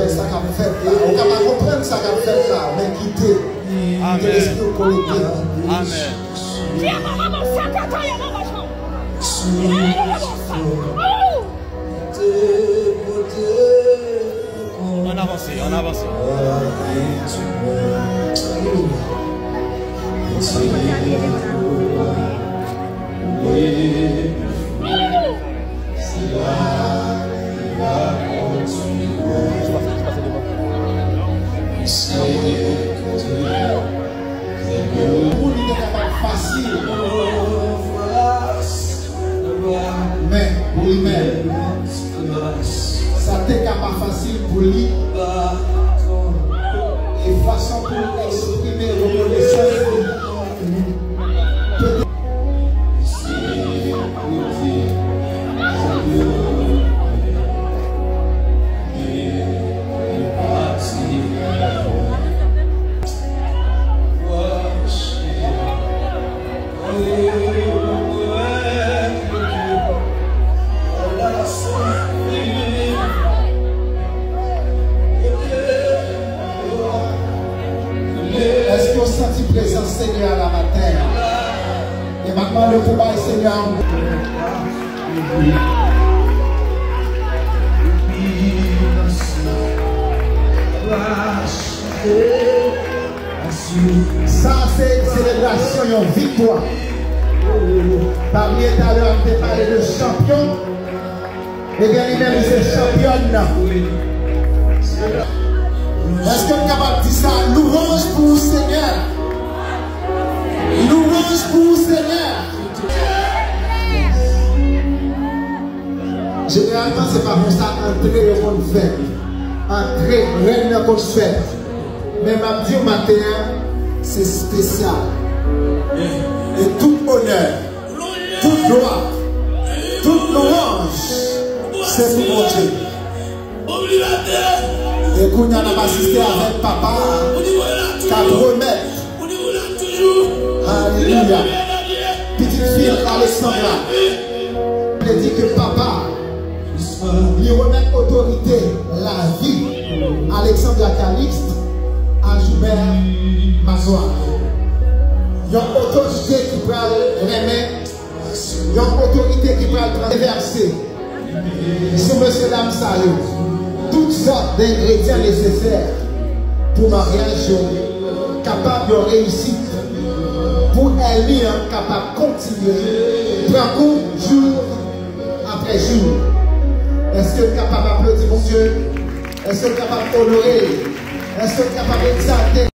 ça qu'a fait là. On va pas comprendre ça qu'a fait là, mais quitter. L'esprit connecté. Amen. On avance, on avance. Facile, mais pour lui-même, ça t'est pas facile pour lui. Et façon pour exprimer reconnaissance. Est-ce qu'on sentit présence Seigneur la matin? Et maintenant le combat est Seigneur. Ça c'est une célébration, une victoire. Parmi tout à l'heure, on peut parler de champion. Et bien lui-même c'est championne. Est-ce qu'on est capable de dire ça? Louange pour le Seigneur. Louange pour le Seigneur. Généralement, ce n'est pas comme ça entrer le monde fait. Entrer, règne qu'on fait. Mais ma dit au matin, c'est spécial. Et tout honneur, toute gloire, toute louange, c'est pour mon Dieu. Et qu'on a assisté avec papa, qu'à remettre. Alléluia. Petite fille Alexandra, il dit que papa, lui remet autorité, la vie. Alexandra Calixte, à Joubert Mazoa. Il y a une autorité qui peut remettre, il y a une autorité qui peut traverser. Sur monsieur dame Sayo. Toutes sortes d'ingrédients nécessaires pour mariage capable de réussite, pour elle capable de continuer, prendre jour après jour. Est-ce que capable d'applaudir mon Dieu? Est-ce que capable d'honorer? Est-ce que capable d'exalter?